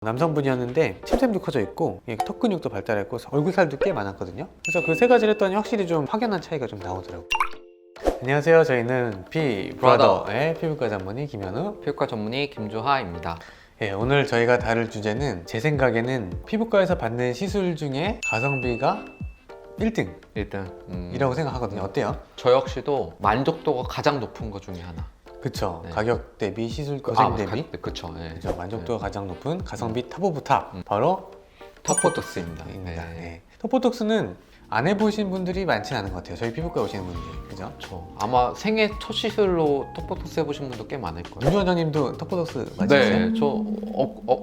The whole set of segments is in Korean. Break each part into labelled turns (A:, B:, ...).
A: 남성분이었는데 침샘도 커져 있고 턱 근육도 발달했고 얼굴 살도 꽤 많았거든요. 그래서 그 세 가지를 했더니 확실히 좀 확연한 차이가 좀 나오더라고요. 안녕하세요. 저희는 피브라더의 피부과 전문의 김현우,
B: 피부과 전문의 김조하입니다.
A: 오늘 저희가 다룰 주제는 제 생각에는 피부과에서 받는 시술 중에 가성비가 1등
B: 일단
A: 이라고 생각하거든요. 어때요?
B: 저 역시도 만족도가 가장 높은 것 중에 하나.
A: 그쵸.
B: 네.
A: 가격 대비 시술 거생 대비
B: 그쵸. 네.
A: 그쵸. 만족도가 가장 높은 가성비 탑 오브 탑 바로
B: 턱보톡스입니다.
A: 턱보톡스입니다.
B: 네.
A: 네. 턱보톡스는 안 해보신 분들이 많지는 않은 것 같아요. 저희 피부과에 오시는 분들이. 그죠?
B: 아마 생애 첫 시술로 턱보톡스 해보신 분도 꽤 많을 거예요.
A: 윤주 원장님도 턱보톡스 맞으세요?
B: 네, 저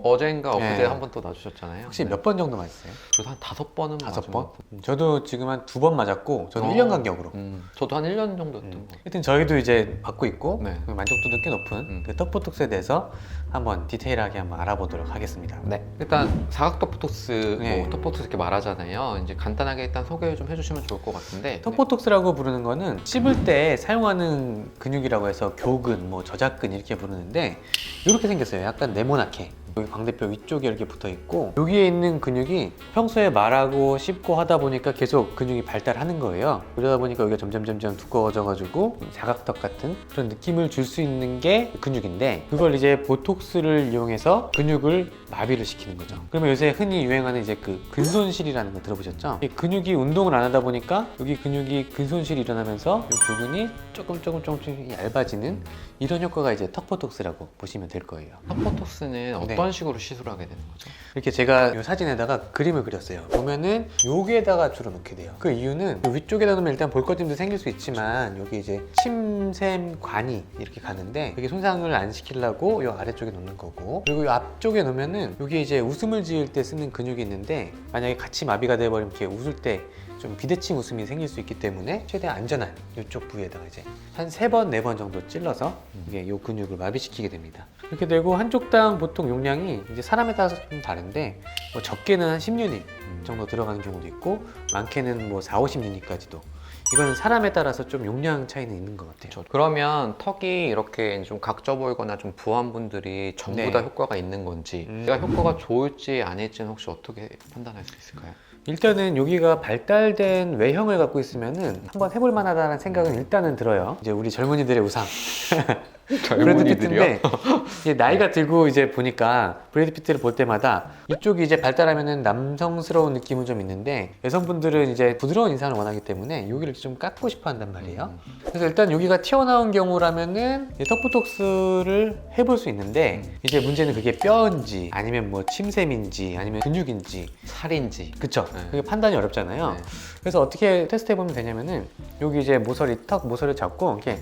B: 어젠가 엊그제
A: 네.
B: 한 번 또 놔주셨잖아요.
A: 혹시
B: 네.
A: 몇 번 정도 맞으세요?
B: 그래서 한 5번은
A: 5번? 저도 지금 한 2번 맞았고 저도 1년 간격으로.
B: 저도 한 1년 정도 했던 거.
A: 하여튼 저희도 이제 받고 있고
B: 네.
A: 만족도도 꽤 높은 그 턱보톡스에 대해서 한번 디테일하게 한번 알아보도록 하겠습니다.
B: 네. 일단 사각턱보톡스,
A: 네.
B: 턱보톡스 이렇게 말하잖아요. 이제 간단하게 일단 소개 좀 해주시면 좋을 것 같은데.
A: 턱보톡스라고 부르는 거는 씹을 때 사용하는 근육이라고 해서 교근, 뭐 저작근 이렇게 부르는데 이렇게 생겼어요. 약간 네모나게. 여기 광대뼈 위쪽에 이렇게 붙어 있고 여기에 있는 근육이 평소에 말하고 씹고 하다 보니까 계속 근육이 발달하는 거예요. 그러다 보니까 여기가 점점 두꺼워져 가지고 사각턱 같은 그런 느낌을 줄 수 있는 게 근육인데 그걸 이제 보톡스를 이용해서 근육을 마비를 시키는 거죠. 그러면 요새 흔히 유행하는 이제 그 근손실이라는 거 들어보셨죠? 이 근육이 운동을 안 하다 보니까 여기 근육이 근손실이 일어나면서 이 부분이 조금씩 얇아지는 이런 효과가 이제 턱보톡스라고 보시면 될 거예요.
B: 턱보톡스는 어떤
A: 네.
B: 식으로 시술을 하게 되는 거죠?
A: 이렇게 제가 이 사진에다가 그림을 그렸어요. 보면은 여기에다가 주로 놓게 돼요. 그 이유는 위쪽에다 놓으면 일단 볼거짐도 생길 수 있지만 여기 이제 침샘관이 이렇게 가는데 여기 손상을 안 시키려고 이 아래쪽에 놓는 거고 그리고 이 앞쪽에 놓으면은 여기 이제 웃음을 지을 때 쓰는 근육이 있는데 만약에 같이 마비가 돼버리면 이렇게 웃을 때 좀 비대칭 웃음이 생길 수 있기 때문에 최대한 안전한 이쪽 부위에다가 이제 한 3번, 4번 정도 찔러서 이게 이 근육을 마비시키게 됩니다. 이렇게 되고 한쪽당 보통 용량이 이제 사람에 따라서 좀 다른데 뭐 적게는 한 10유닛 정도 들어가는 경우도 있고 많게는 뭐 4, 50유닛까지도 이거는 사람에 따라서 좀 용량 차이는 있는 것 같아요.
B: 그렇죠. 그러면 턱이 이렇게 좀 각져 보이거나 좀 부한 분들이 전부
A: 네.
B: 다 효과가 있는 건지 내가 효과가 좋을지 아닐지는 혹시 어떻게 판단할 수 있을까요?
A: 일단은 여기가 발달된 외형을 갖고 있으면은 한번 해볼 만하다는 생각은 일단은 들어요. 이제 우리 젊은이들의 우상 브래드 피트인데 이제 나이가 들고 이제 보니까 브래드 피트를 볼 때마다 이쪽이 이제 발달하면은 남성스러운 느낌은 좀 있는데 여성분들은 이제 부드러운 인상을 원하기 때문에 여기를 좀 깎고 싶어 한단 말이에요. 그래서 일단 여기가 튀어나온 경우라면은 턱보톡스를 해볼 수 있는데 이제 문제는 그게 뼈인지 아니면 뭐 침샘인지 아니면 근육인지
B: 살인지.
A: 그쵸?
B: 네.
A: 그게 판단이 어렵잖아요.
B: 네.
A: 그래서 어떻게 테스트 해보면 되냐면은 여기 이제 턱 모서리 잡고 이렇게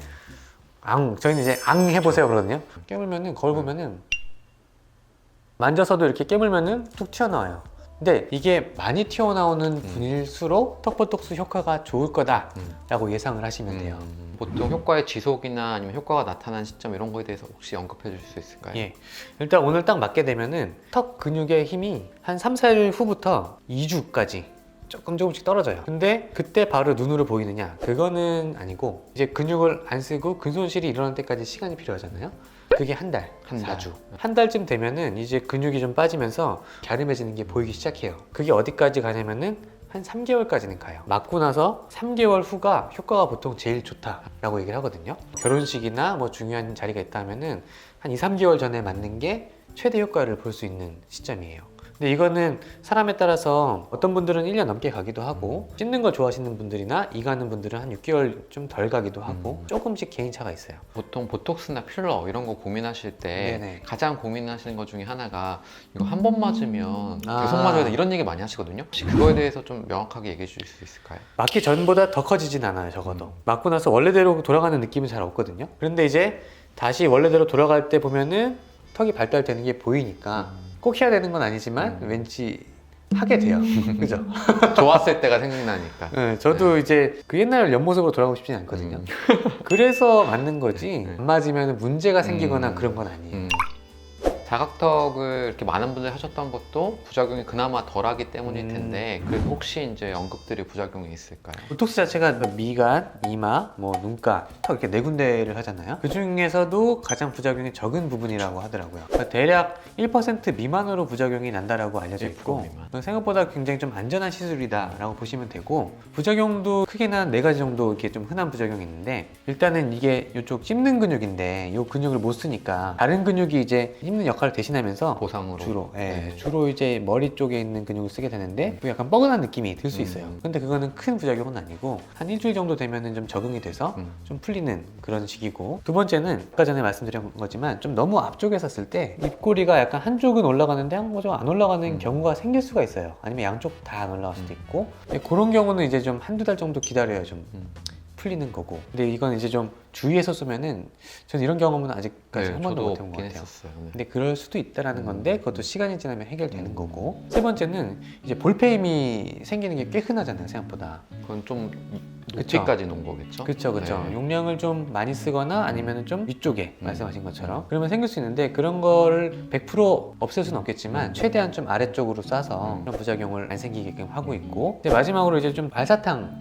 A: 저희는 이제 해보세요 그러거든요. 깨물면은 거울 보면은 만져서도 이렇게 깨물면은 툭 튀어나와요. 근데 이게 많이 튀어나오는 분일수록 턱보톡스 효과가 좋을 거다라고 예상을 하시면 돼요.
B: 보통 효과의 지속이나 아니면 효과가 나타난 시점 이런 거에 대해서 혹시 언급해 주실 수 있을까요?
A: 예. 일단 오늘 딱 맞게 되면은 턱 근육의 힘이 한 3, 4일 후부터 2주까지 조금씩 떨어져요. 근데 그때 바로 눈으로 보이느냐? 그거는 아니고 이제 근육을 안 쓰고 근손실이 일어날 때까지 시간이 필요하잖아요. 그게 한 달,
B: 한 달.
A: 4주. 한 달쯤 되면은 이제 근육이 좀 빠지면서 갸름해지는 게 보이기 시작해요. 그게 어디까지 가냐면은 한 3개월까지는 가요. 맞고 나서 3개월 후가 효과가 보통 제일 좋다라고 얘기를 하거든요. 결혼식이나 뭐 중요한 자리가 있다면은 한 2, 3개월 전에 맞는 게 최대 효과를 볼 수 있는 시점이에요. 근데 이거는 사람에 따라서 어떤 분들은 1년 넘게 가기도 하고 씹는 걸 좋아하시는 분들이나 이 가는 분들은 한 6개월 좀 덜 가기도 하고 조금씩 개인차가 있어요.
B: 보통 보톡스나 필러 이런 거 고민하실 때
A: 네네.
B: 가장 고민하시는 것 중에 하나가 이거 한 번 맞으면 계속
A: 아.
B: 맞아야 돼 이런 얘기 많이 하시거든요. 혹시 그거에 대해서 좀 명확하게 얘기해 주실 수 있을까요?
A: 맞기 전보다 더 커지진 않아요, 적어도. 맞고 나서 원래대로 돌아가는 느낌은 잘 없거든요. 그런데 이제 다시 원래대로 돌아갈 때 보면은 턱이 발달되는 게 보이니까 꼭 해야 되는 건 아니지만 왠지 하게 돼요. 그죠?
B: 좋았을 때가 생각나니까.
A: 네, 저도 이제 그 옛날 옆모습으로 돌아가고 싶지는 않거든요. 그래서 맞는 거지 안 맞으면 문제가 생기거나 그런 건 아니에요.
B: 자각턱을 이렇게 많은 분들이 하셨던 것도 부작용이 그나마 덜하기 때문일 텐데 그래서 혹시 이제 언급드릴 부작용이 있을까요?
A: 보톡스 자체가 미간, 이마, 뭐 눈가, 턱 이렇게 네 군데를 하잖아요. 그 중에서도 가장 부작용이 적은 부분이라고 하더라고요. 그러니까 대략 1% 미만으로 부작용이 난다라고 알려져
B: 1%
A: 있고
B: 미만.
A: 생각보다 굉장히 좀 안전한 시술이다라고 보시면 되고 부작용도 크게는 한 4가지 정도 이렇게 좀 흔한 부작용이 있는데 일단은 이게 이쪽 씹는 근육인데 이 근육을 못 쓰니까 다른 근육이 이제 씹는 역할을 대신하면서
B: 보상으로
A: 주로
B: 네.
A: 주로 이제 머리 쪽에 있는 근육을 쓰게 되는데 약간 뻐근한 느낌이 들 수 있어요.
B: 음.
A: 근데 그거는 큰 부작용은 아니고 한 일주일 정도 되면은 좀 적응이 돼서
B: 음.
A: 좀 풀리는 그런 시기고 두 번째는 아까 전에 말씀드린 거지만 좀 너무 앞쪽에 섰을 때 입꼬리가 약간 한쪽은 올라가는데 한쪽은 안 올라가는 경우가 생길 수가 있어요. 아니면 양쪽 다 안 올라갈 수도 있고 근데 그런 경우는 이제 좀 한두 달 정도 기다려야 좀 풀리는 거고 근데 이건 이제 좀 주위에서 쓰면은 저는 이런 경험은 아직까지 한 번도
B: 저도
A: 못 해본 것
B: 없긴
A: 같아요.
B: 했었어요. 네.
A: 근데 그럴 수도 있다라는 건데 그것도 시간이 지나면 해결되는 거고 세 번째는 이제 볼페임이 생기는 게 꽤 흔하잖아요 생각보다.
B: 그건 좀
A: 그쵸.
B: 높이까지 놓은 거겠죠?
A: 그렇죠.
B: 네.
A: 용량을 좀 많이 쓰거나 아니면은 좀 위쪽에 말씀하신 것처럼 그러면 생길 수 있는데 그런 거를 100% 없앨 수는 없겠지만 최대한 좀 아래쪽으로 쏴서 그런 부작용을 안 생기게끔 하고 있고 근데 마지막으로 이제 좀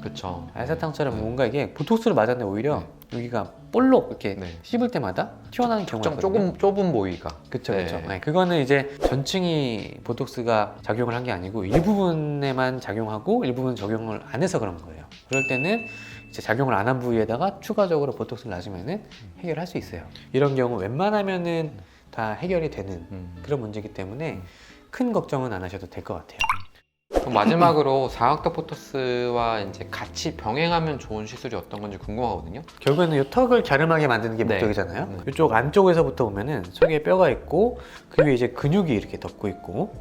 B: 그쵸.
A: 알사탕처럼 뭔가 이게 보톡스를 맞았는데 오히려 여기가 볼록 이렇게
B: 네.
A: 씹을 때마다 튀어나오는 경우가
B: 좀
A: 있거든요.
B: 조금 좁은 부위가.
A: 그쵸.
B: 네.
A: 네, 그거는 이제 전층이 보톡스가 작용을 한 게 아니고 일부분에만 작용하고 일부분 적용을 안 해서 그런 거예요. 그럴 때는 이제 작용을 안 한 부위에다가 추가적으로 보톡스를 놔주면은 해결할 수 있어요. 이런 경우 웬만하면은 다 해결이 되는 그런 문제이기 때문에 큰 걱정은 안 하셔도 될 것 같아요.
B: 그럼 마지막으로 사각턱 보톡스와 이제 같이 병행하면 좋은 시술이 어떤 건지 궁금하거든요.
A: 결국에는 이 턱을 갸름하게 만드는 게
B: 네.
A: 목적이잖아요.
B: 네.
A: 이쪽 안쪽에서부터 보면은 속에 뼈가 있고 그 위에 이제 근육이 이렇게 덮고 있고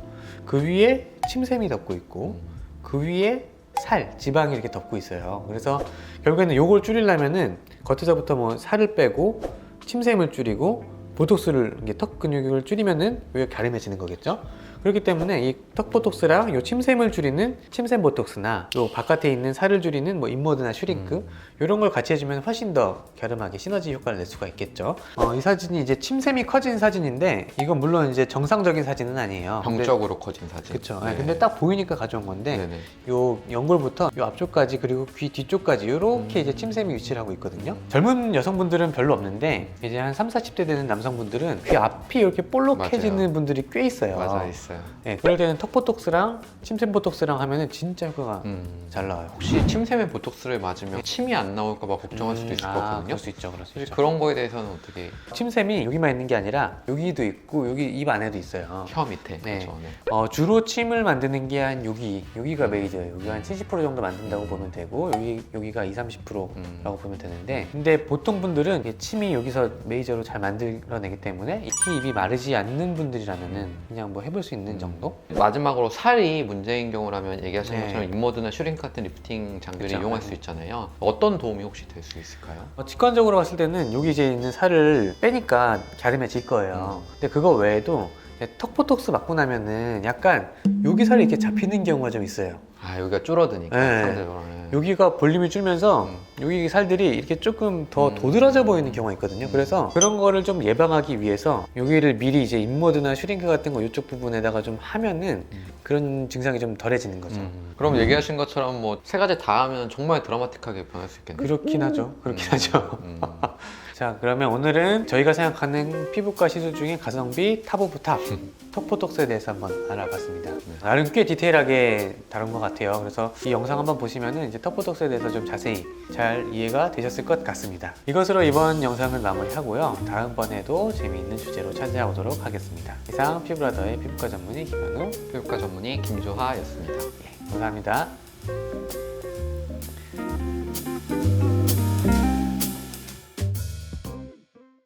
A: 그 위에 침샘이 덮고 있고 그 위에 살, 지방이 이렇게 덮고 있어요. 그래서 결국에는 요걸 줄이려면은 겉에서부터 뭐 살을 빼고 침샘을 줄이고 보톡스를 이게 턱 근육을 줄이면은 여기가 갸름해지는 거겠죠. 그렇기 때문에 이 턱 보톡스랑 요 침샘을 줄이는 침샘 보톡스나 요 바깥에 있는 살을 줄이는 뭐 인모드나 슈링크 이런 걸 같이 해주면 훨씬 더 갸름하게 시너지 효과를 낼 수가 있겠죠. 이 사진이 이제 침샘이 커진 사진인데 이건 물론 이제 정상적인 사진은 아니에요.
B: 병적으로 커진 사진.
A: 그렇죠.
B: 네.
A: 근데 딱 보이니까 가져온 건데
B: 네네.
A: 요 연골부터 요 앞쪽까지 그리고 귀 뒤쪽까지 이렇게 이제 침샘이 위치를 하고 있거든요. 젊은 여성분들은 별로 없는데 이제 한 30, 40대 되는 남성분들은 귀 앞이 이렇게 볼록해지는
B: 맞아요.
A: 분들이 꽤 있어요.
B: 맞아 있어요.
A: 네, 그럴 때는 턱 보톡스랑 침샘 보톡스랑 하면은 진짜 효과가 잘 나와요.
B: 혹시 침샘에 보톡스를 맞으면 침이 안 나올까봐 걱정할 수도 있을 것 같거든요.
A: 그럴 수 있죠. 그럴 수 있죠.
B: 그런 거에 대해서는 어떻게
A: 침샘이 여기만 있는 게 아니라 여기도 있고 여기 입 안에도 있어요.
B: 혀 밑에
A: 네.
B: 그렇죠. 네.
A: 주로 침을 만드는 게 한 여기가 메이저예요. 여기가 한 70% 정도 만든다고 보면 되고 여기가 20-30%라고 보면 되는데 근데 보통 분들은 이게 침이 여기서 메이저로 잘 만들어내기 때문에 익히 입이 마르지 않는 분들이라면은 그냥 뭐 해볼 수 있는 정도?
B: 마지막으로 살이 문제인 경우라면 얘기하신
A: 네.
B: 것처럼 인모드나 슈링크 같은 리프팅 장비를
A: 그쵸.
B: 이용할 수 있잖아요. 어떤 도움이 혹시 될 수 있을까요?
A: 직관적으로 봤을 때는 여기 이제 있는 살을 빼니까 갸름해질 거예요. 근데 그거 외에도 턱 보톡스 맞고 나면은 약간 여기 살이 이렇게 잡히는 경우가 좀 있어요.
B: 아 여기가 줄어드니까
A: 네.
B: 상대적으로. 네.
A: 여기가 볼륨이 줄면서 여기 살들이 이렇게 조금 더 도드라져 보이는 경우가 있거든요. 그래서 그런 거를 좀 예방하기 위해서 여기를 미리 이제 인모드나 슈링크 같은 거 이쪽 부분에다가 좀 하면은 그런 증상이 좀 덜해지는 거죠.
B: 그럼 얘기하신 것처럼 뭐 세 가지 다 하면 정말 드라마틱하게 변할 수 있겠네요.
A: 그렇긴 하죠. 그렇긴 하죠. 자, 그러면 오늘은 저희가 생각하는 피부과 시술 중에 가성비 탑 오브 탑 턱 보톡스에 대해서 한번 알아봤습니다. 나름 꽤 디테일하게 다룬 것 같아요. 그래서 이 영상 한번 보시면은 이제 턱 보톡스에 대해서 좀 자세히 잘 이해가 되셨을 것 같습니다. 이것으로 이번 영상을 마무리하고요. 다음번에도 재미있는 주제로 찾아오도록 하겠습니다. 이상 피부라더의 피부과 전문의 김현우,
B: 피부과 전문의 김조하였습니다.
A: 감사합니다.